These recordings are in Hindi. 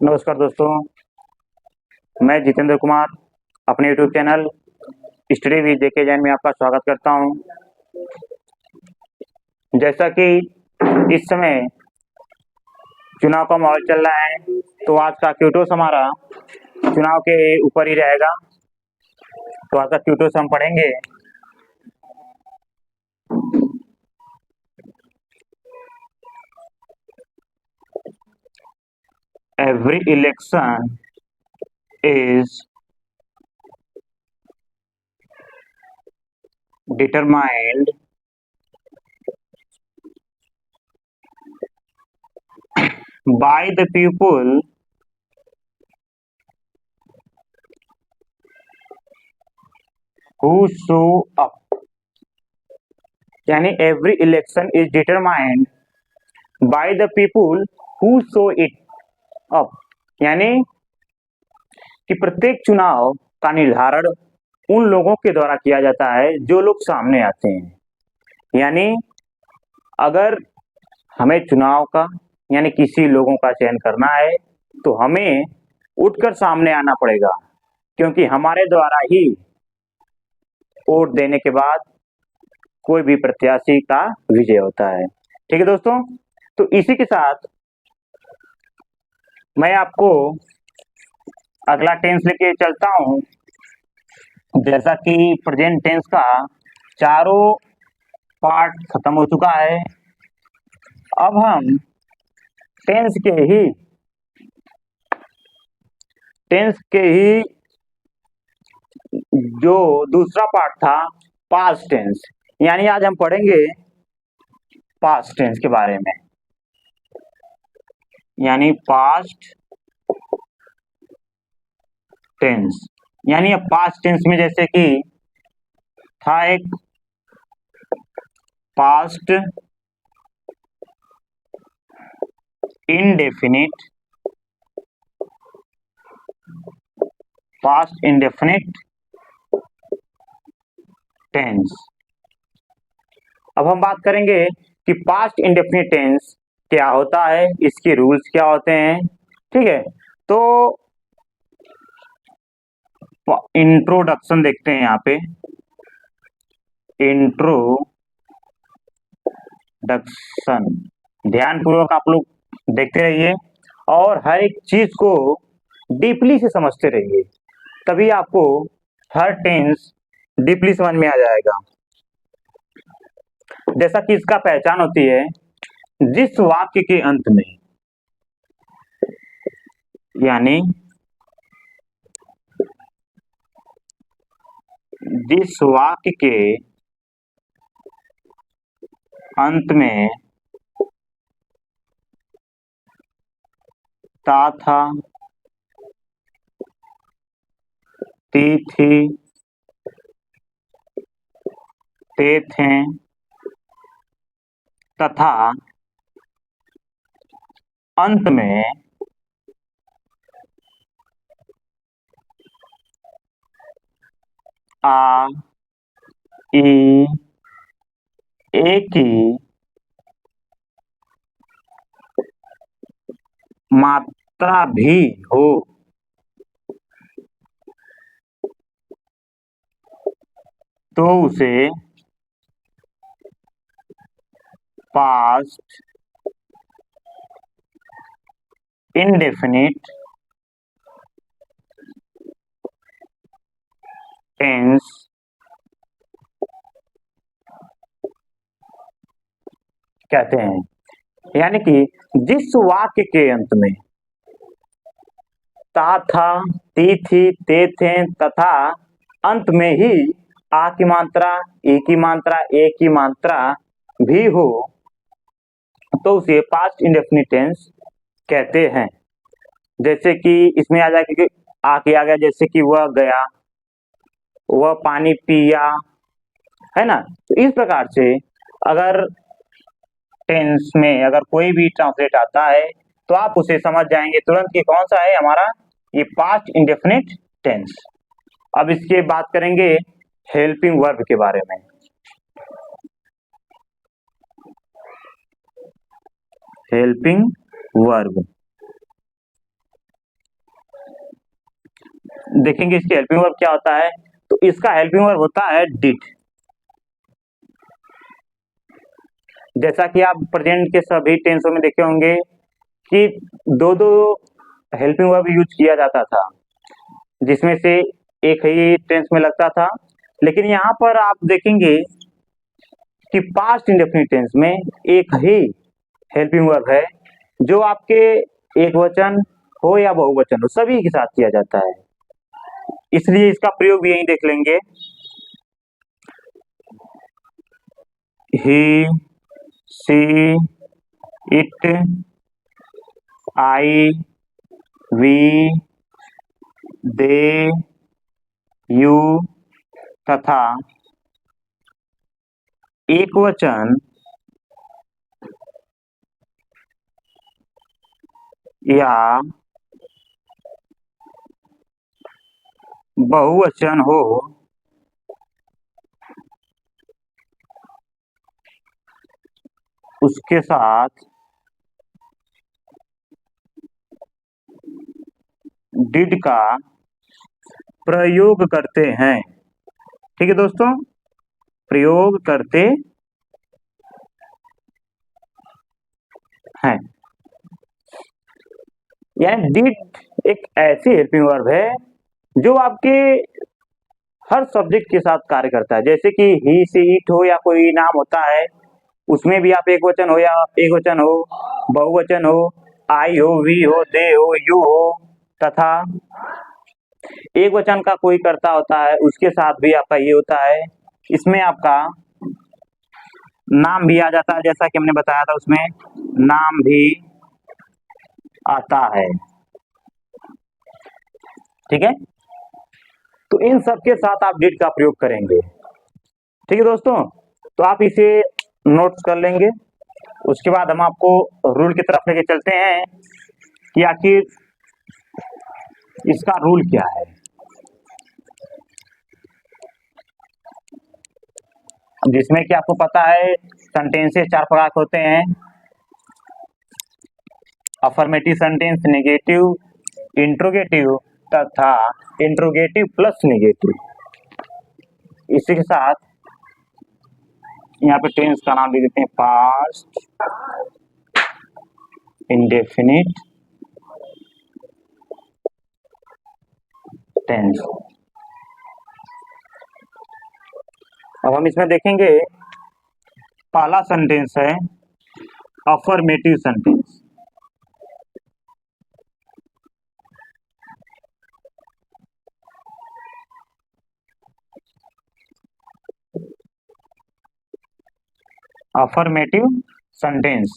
नमस्कार दोस्तों, मैं जितेंद्र कुमार अपने यूट्यूब चैनल स्टडी विद जेके जैन में आपका स्वागत करता हूं। जैसा कि इस समय चुनाव का माहौल चल रहा है, तो आज का क्यूटोस हमारा चुनाव के ऊपर ही रहेगा। तो आज का क्यूटोस हम पढ़ेंगे। Every election is determined by the people who show up। यानी every election is determined by the people who show it up। यानी कि प्रत्येक चुनाव का निर्धारण उन लोगों के द्वारा किया जाता है जो लोग सामने आते हैं। यानी अगर हमें चुनाव का यानी किसी लोगों का चयन करना है तो हमें उठकर सामने आना पड़ेगा, क्योंकि हमारे द्वारा ही वोट देने के बाद कोई भी प्रत्याशी का विजय होता है। ठीक है दोस्तों, तो इसी के साथ मैं आपको अगला टेंस लेके चलता हूं। जैसा कि प्रेजेंट टेंस का चारों पार्ट खत्म हो चुका है, अब हम टेंस के ही जो दूसरा पार्ट था पास्ट टेंस, यानी आज हम पढ़ेंगे पास्ट टेंस के बारे में। यानी पास्ट टेंस यानी अब पास्ट टेंस में जैसे कि था एक past indefinite, past indefinite tense. अब हम बात करेंगे कि पास्ट इंडेफिनिट टेंस क्या होता है, इसके रूल्स क्या होते हैं। ठीक है, तो इंट्रोडक्शन देखते हैं। यहाँ पे इंट्रोडक्शन ध्यान पूर्वक आप लोग देखते रहिए और हर एक चीज को डीपली से समझते रहिए, तभी आपको हर टेंस डीपली समझ में आ जाएगा। जैसा कि इसका पहचान होती है जिस वाक्य के अंत में, यानी जिस वाक्य के अंत में ता था, ती थी, ते थे तथा अंत में आ, ई, ए की मात्रा भी हो तो उसे पास्ट इंडेफिनिट टेंस कहते हैं। यानी कि जिस वाक्य के अंत में ता था, ती थी, ते थे तथा अंत में ही आ की मात्रा, ई की मात्रा, ए की मात्रा भी हो तो उसे पास्ट इंडेफिनिट टेंस कहते हैं। जैसे कि इसमें आ जाएगा कि आ के आ गया, जैसे कि वह गया, वह पानी पिया, है ना। तो इस प्रकार से अगर टेंस में अगर कोई भी ट्रांसलेट आता है तो आप उसे समझ जाएंगे तुरंत कि कौन सा है हमारा ये पास्ट इंडेफिनिट टेंस। अब इसके बात करेंगे हेल्पिंग वर्ब के बारे में। Helping verb. देखेंगे इसकी हेल्पिंग वर्ब क्या होता है। तो इसका हेल्पिंग वर्ब होता है डिड। जैसा कि आप प्रेजेंट के सभी टेंसों में देखे होंगे कि दो दो हेल्पिंग वर्ब यूज किया जाता था, जिसमें से एक ही टेंस में लगता था। लेकिन यहाँ पर आप देखेंगे कि पास्ट इंडेफिनिट टेंस में एक ही हेल्पिंग वर्ब है, जो आपके एक वचन हो या बहुवचन हो सभी के साथ किया जाता है। इसलिए इसका प्रयोग भी यही देख लेंगे। He, she, it, I, we, they, you तथा एक वचन या बहुवचन हो उसके साथ डिड का प्रयोग करते हैं। ठीक है दोस्तों, प्रयोग करते हैं। यानी डिड एक ऐसी हेल्पिंग वर्ब है जो आपके हर सब्जेक्ट के साथ कार्य करता है। जैसे कि ही, सी, इट हो या कोई नाम होता है, उसमें भी आप एक वचन हो या एक वचन हो, बहुवचन हो, आई हो, वी हो, दे हो, यू हो तथा एक वचन का कोई कर्ता होता है, उसके साथ भी आपका ये होता है। इसमें आपका नाम भी आ जाता है, जैसा कि हमने बताया था, उसमें नाम भी आता है। ठीक है, तो इन सब के साथ आप डिड का प्रयोग करेंगे। ठीक है दोस्तों, तो आप इसे नोट्स कर लेंगे। उसके बाद हम आपको रूल की तरफ लेके चलते हैं कि आखिर इसका रूल क्या है। जिसमें कि आपको पता है सेंटेंसेस चार प्रकार के होते हैं: अफर्मेटिव सेंटेंस, नेगेटिव, इंट्रोगेटिव तथा इंट्रोगेटिव प्लस नेगेटिव। इसी के साथ यहाँ पे टेंस का नाम दे देते हैं पास्ट इंडेफिनिट टेंस। अब हम इसमें देखेंगे, पहला सेंटेंस है affirmative sentence. Affirmative sentence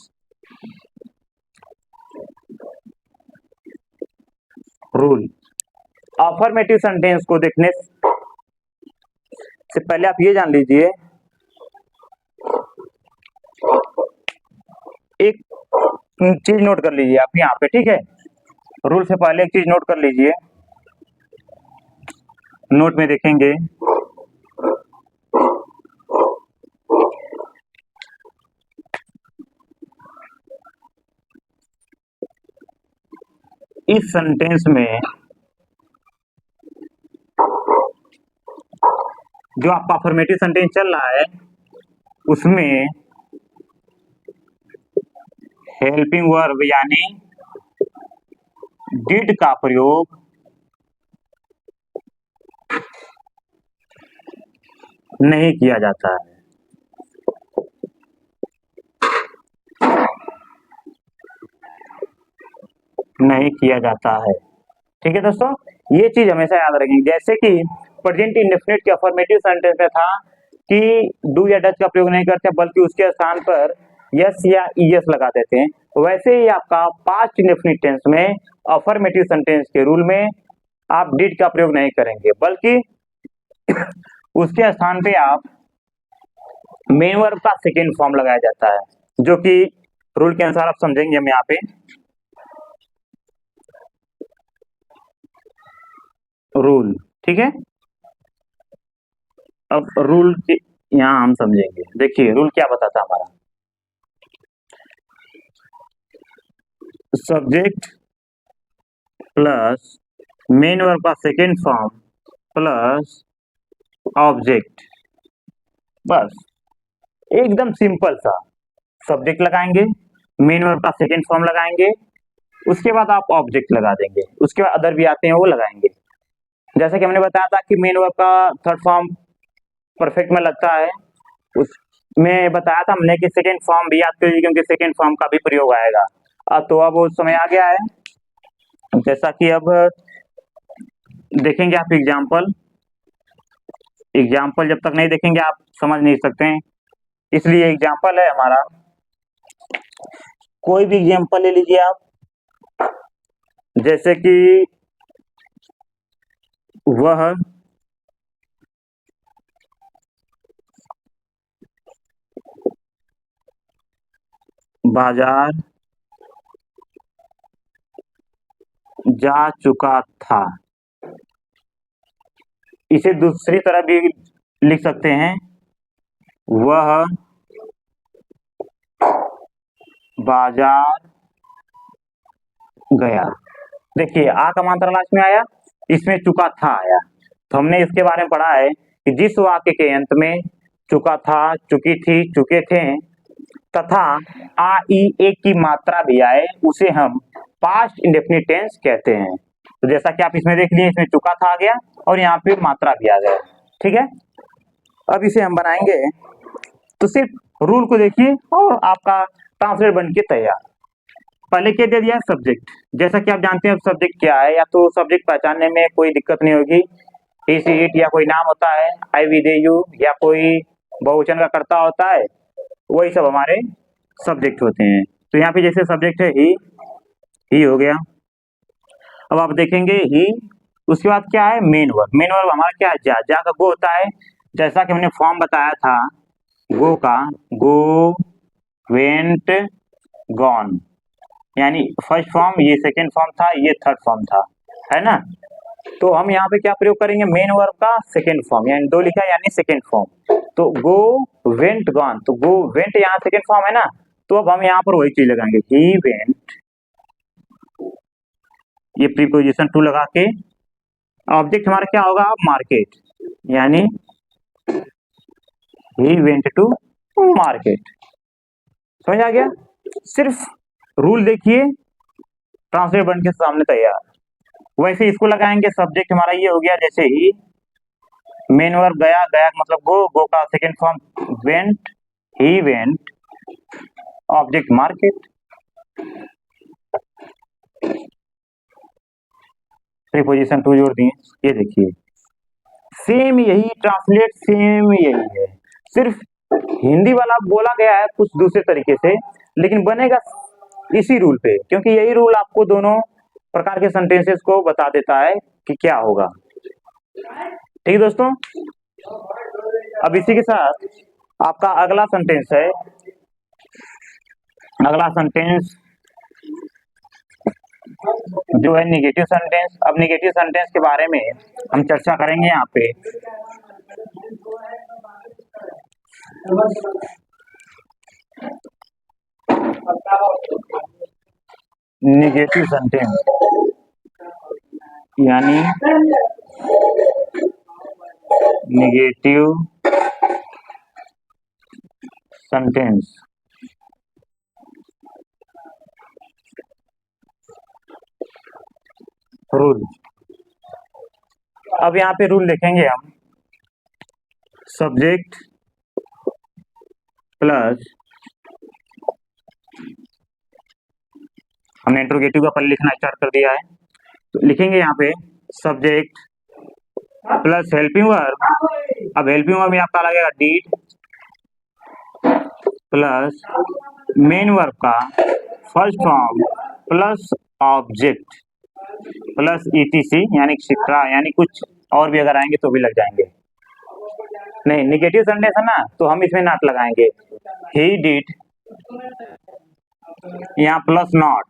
rule. Affirmative sentence को देखने से पहले आप ये जान लीजिए, एक चीज नोट कर लीजिए आप यहाँ पे। ठीक है, रूल से पहले एक चीज नोट कर लीजिए। नोट में देखेंगे इस सेंटेंस में जो आपका अफर्मेटिव सेंटेंस चल रहा है उसमें हेल्पिंग वर्ब यानी डिड का प्रयोग नहीं किया जाता है। नहीं किया जाता है। ठीक है दोस्तों, ये चीज हमेशा याद रखेंगे। जैसे कि प्रेजेंट इंडेफिनिट के अफर्मेटिव सेंटेंस में था कि डू या डज का प्रयोग नहीं करते, बल्कि उसके स्थान पर यस या ईएस लगा देते हैं। वैसे ही आपका पास्ट इंडेफिनिट टेंस में अफर्मेटिव सेंटेंस के रूल में आप डिड का प्रयोग नहीं करेंगे, बल्कि उसके स्थान पे आप मेन वर्ब का सेकेंड फॉर्म लगाया जाता है, जो कि रूल के अनुसार आप समझेंगे हम यहाँ पे। रूल, ठीक है, अब रूल के यहाँ हम समझेंगे। देखिए रूल क्या बताता हमारा। सब्जेक्ट प्लस मेन वर्ब का सेकेंड फॉर्म प्लस ऑब्जेक्ट, बस एकदम सिंपल सा। सब्जेक्ट लगाएंगे, मेन वर्ब का सेकेंड फॉर्म लगाएंगे, उसके बाद आप ऑब्जेक्ट लगा देंगे, उसके बाद अदर भी आते हैं वो लगाएंगे। जैसा कि हमने बताया था कि मेन वर्ब का थर्ड फॉर्म परफेक्ट में लगता है, उसमें बताया था हमने कि सेकेंड फॉर्म भी याद करिए क्योंकि सेकेंड फॉर्म का भी प्रयोग आएगा। तो अब वो समय आ गया है। जैसा कि अब देखेंगे आप एग्जाम्पल जब तक नहीं देखेंगे आप समझ नहीं सकते हैं, इसलिए एग्जाम्पल है हमारा, कोई भी एग्जाम्पल ले लीजिए आप, जैसे कि वह बाजार जा चुका था। इसे दूसरी तरह भी लिख सकते हैं, वह बाजार गया। देखिए आ का मात्रा लास्ट में आया, इसमें चुका था आया, तो हमने इसके बारे में पढ़ा है कि जिस वाक्य के अंत में चुका था, चुकी थी, चुके थे तथा आ ई एक की मात्रा भी आए उसे हम पास्ट इंडेफिनिट टेंस कहते हैं। तो जैसा कि आप इसमें देख लिए, इसमें चुका था आ गया और यहाँ पे मात्रा भी आ गया, ठीक है। अब इसे हम बनाएंगे, तो सिर्फ रूल को देखिए और आपका ट्रांसलेट बन के तैयार। पहले क्या दे दिया, सब्जेक्ट। जैसा कि आप जानते हैं अब सब्जेक्ट क्या है, या तो सब्जेक्ट पहचानने में कोई दिक्कत नहीं होगी, इस इट या कोई नाम होता है, आई वी दे यू या कोई बहुवचन का कर्ता होता है, वही सब हमारे सब्जेक्ट होते हैं। तो यहाँ पे जैसे सब्जेक्ट है ही हो गया। अब आप देखेंगे ही, उसके बाद क्या है, मेन वर्ब। मेन वर्ब हमारा क्या है, जा का गो होता है। जैसा कि हमने फॉर्म बताया था गो का, गो, वेंट, गॉन, यानी फर्स्ट फॉर्म, ये सेकेंड फॉर्म था, ये थर्ड फॉर्म था, है ना। तो हम यहाँ पे क्या प्रयोग करेंगे, मेन वर्ब का सेकेंड फॉर्म, यानी दो लिखा है यानी सेकेंड फॉर्म। तो गो, वेंट, गॉन, तो गो, वेंट यहाँ सेकेंड फॉर्म है ना, तो अब हम यहाँ पर वही चीज लगाएंगे, ही वेंट, ये प्रीपोजिशन टू लगा के, ऑब्जेक्ट हमारा क्या होगा, मार्केट, यानी ही वेंट टू मार्केट। समझ आ गया, सिर्फ रूल देखिए, ट्रांसलेट बन के सामने तैयार। वैसे इसको लगाएंगे, सब्जेक्ट हमारा ये हो गया, जैसे ही मेन वर्ब गया, गया मतलब गो, गो का second form went, he went, object market, preposition to जोड़ दिए। ये देखिए सेम यही ट्रांसलेट, सेम यही है, सिर्फ हिंदी वाला बोला गया है कुछ दूसरे तरीके से, लेकिन बनेगा इसी रूल पे, क्योंकि यही रूल आपको दोनों प्रकार के सेंटेंसेस को बता देता है कि क्या होगा। ठीक है दोस्तों, अब इसी के साथ आपका अगला सेंटेंस है, अगला सेंटेंस जो है निगेटिव सेंटेंस। अब निगेटिव सेंटेंस के बारे में हम चर्चा करेंगे यहाँ पे। निगेटिव सेंटेंस यानी निगेटिव सेंटेंस रूल। अब यहाँ पे रूल देखेंगे हम, सब्जेक्ट प्लस, हमने इंट्रोगेटिव का पहले लिखना स्टार्ट कर दिया है, तो लिखेंगे यहाँ पे सब्जेक्ट प्लस हेल्पिंग वर्ब। अब हेल्पिंग वर्ब में आपका लगेगा डीड प्लस मेन वर्ब का first form plus object plus etc यानी शिक्षा, यानी कुछ और भी अगर आएंगे तो भी लग जाएंगे। नहीं, निगेटिव सेंटेंस है ना, तो हम इसमें नॉट लगाएंगे, ही डिड, यहाँ plus not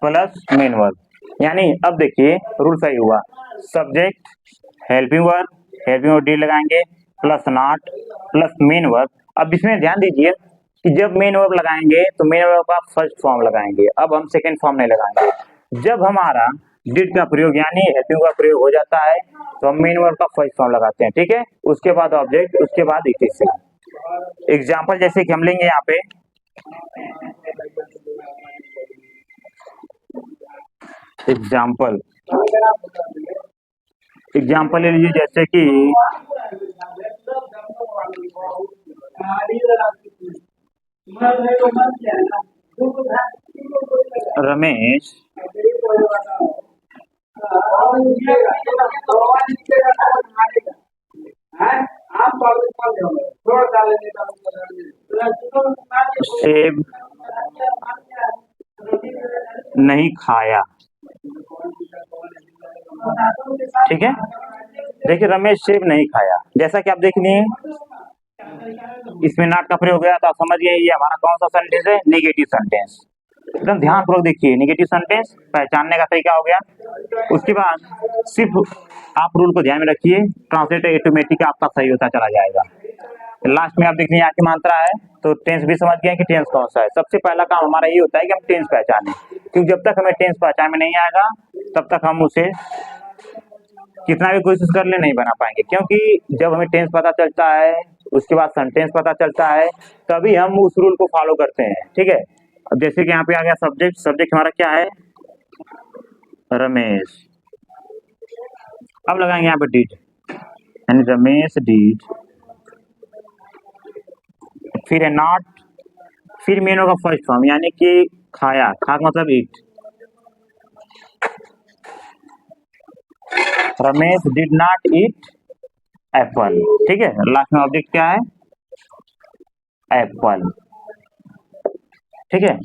plus main verb. यानी अब देखिए रूल सही हुआ, सब्जेक्ट हेल्पिंग वर्ब डी लगाएंगे plus not plus main verb. अब इसमें ध्यान दीजिए कि जब मेन वर्ब लगाएंगे तो मेन वर्ब का फर्स्ट फॉर्म लगाएंगे, अब हम सेकंड फॉर्म नहीं लगाएंगे। जब हमारा डिड का प्रयोग यानी हेल्पिंग का प्रयोग हो जाता है तो हम मेन वर्ब का फर्स्ट फॉर्म लगाते हैं, ठीक है। उसके बाद ऑब्जेक्ट, उसके बाद इट। एग्जाम्पल जैसे कि हम लेंगे यहाँ पे, एग्जाम्पल ले लीजिए जैसे कि रमेश सेब नहीं खाया, ठीक है। देखिए रमेश सेब नहीं खाया, जैसा कि आप देख लिए इसमें नॉट का प्रयोग गया तो आप समझ गए ये हमारा कौन सा सेंटेंस है, नेगेटिव सेंटेंस। एकदम ध्यानपूर्वक देखिए, नेगेटिव सेंटेंस पहचानने का तरीका हो गया। उसके बाद सिर्फ आप रूल को ध्यान में रखिए, ट्रांसलेटर ऑटोमेटिक आपका सही होता चला जाएगा। लास्ट में आप देख लीजिए की मात्रा है तो टेंस भी समझ गए कि टेंस कौन सा है। सबसे पहला काम हमारा ये होता है कि हम टेंस पहचाने, क्योंकि जब तक हमें टेंस पहचान में नहीं आएगा तब तक हम उसे कितना भी कोशिश कर ले नहीं बना पाएंगे, क्योंकि जब हमें टेंस पता चलता है उसके बाद सेंटेंस पता चलता है तभी हम उस रूल को फॉलो करते हैं, ठीक है। अब जैसे कि यहाँ पे आ गया सब्जेक्ट, सब्जेक्ट हमारा क्या है, रमेश। अब लगाएंगे यहाँ पे डिड, यानी रमेश डिड, फिर है नॉट, फिर मेन होगा फर्स्ट फॉर्म यानी कि खाया, खा मतलब eat. Ramesh did not eat apple, ठीक है। लास्ट में ऑब्जेक्ट क्या है, एप्पल, ठीक है।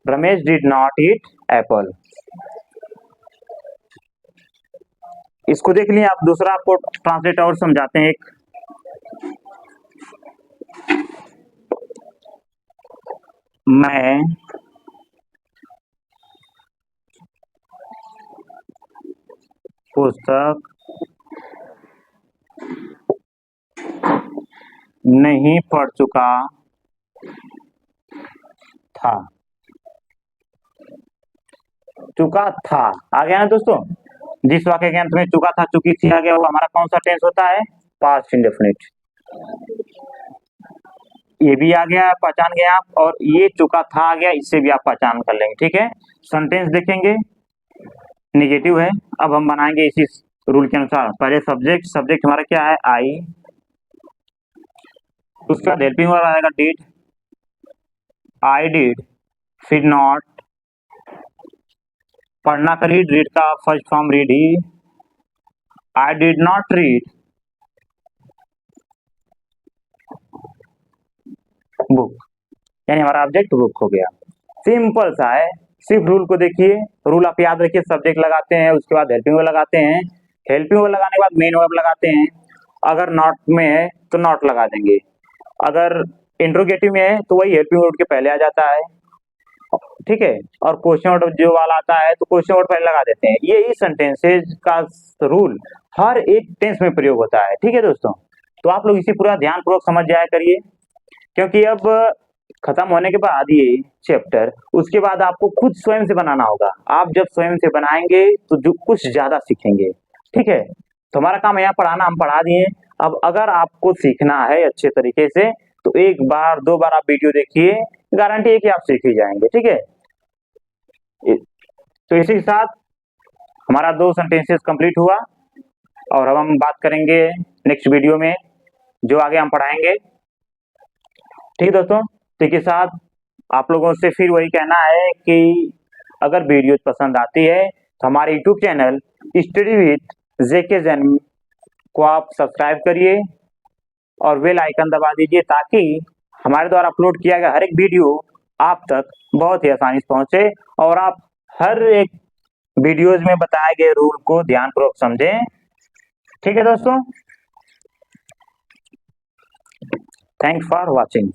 Ramesh did not eat Apple. इसको देख लिए आप, दूसरा आपको ट्रांसलेट और समझाते हैं। एक मैं पुस्तक नहीं पढ़ चुका था, चुका था आ गया ना दोस्तों। जिस वाक्य के अंत में चुका था चुकी थी आ गया वो हमारा कौन सा टेंस होता है, पास्ट इंडेफिनिट। ये भी आ गया, पहचान गए आप, और ये चुका था आ गया, इससे भी आप पहचान कर लेंगे, ठीक है। सेंटेंस देखेंगे नेगेटिव है, अब हम बनाएंगे इसी रूल के अनुसार। पहले सब्जेक्ट, सब्जेक्ट हमारा क्या है, आई, उसका हेल्पिंग वर्ब आएगा डिड, आई डिड, फिर नॉट, पढ़ना का रीड का first form read he, I did not read book, यानी हमारा ऑब्जेक्ट बुक हो गया। सिंपल सा है, सिर्फ रूल को देखिए। रूल आप याद रखिए, सब्जेक्ट लगाते हैं उसके बाद हेल्पिंग वर्ब लगाते हैं, हेल्पिंग वर्ब लगाने के बाद मेन वर्ब लगाते हैं, अगर नॉट में है तो नॉट लगा देंगे, अगर इंट्रोगेटिव में है तो वही हेल्पिंग वर्ब के पहले आ जाता है, ठीक है। और क्वेश्चन वर्ड जो वाला आता है तो क्वेश्चन वर्ड पहले लगा देते हैं। यही सेंटेंसेज का रूल हर एक टेंस में प्रयोग होता है, ठीक है दोस्तों। तो आप लोग इसे पूरा ध्यानपूर्वक समझ जाया करिए, क्योंकि अब खत्म होने के बाद ये चैप्टर, उसके बाद आपको खुद स्वयं से बनाना होगा। आप जब स्वयं से बनाएंगे तो जो कुछ ज्यादा सीखेंगे, ठीक है। तो हमारा काम है यहाँ पढ़ाना, हम पढ़ा दिए। अब अगर आपको सीखना है अच्छे तरीके से तो एक बार दो बार आप वीडियो देखिए, गारंटी है कि आप सीख ही जाएंगे, ठीक है। तो इसी के साथ हमारा 2 सेंटेंसेस कंप्लीट हुआ, और अब हम बात करेंगे नेक्स्ट वीडियो में जो आगे हम पढ़ाएंगे, ठीक है दोस्तों। तो इसके साथ आप लोगों से फिर वही कहना है कि अगर वीडियो पसंद आती है तो हमारे यूट्यूब चैनल स्टडी विद जेके जैन को आप सब्सक्राइब करिए और बेल आइकन दबा दीजिए, ताकि हमारे द्वारा अपलोड किया गया हर एक वीडियो आप तक बहुत ही आसानी से पहुंचे और आप हर एक वीडियोज में बताए गए रूल को ध्यानपूर्वक समझें, ठीक है दोस्तों। Thanks for watching.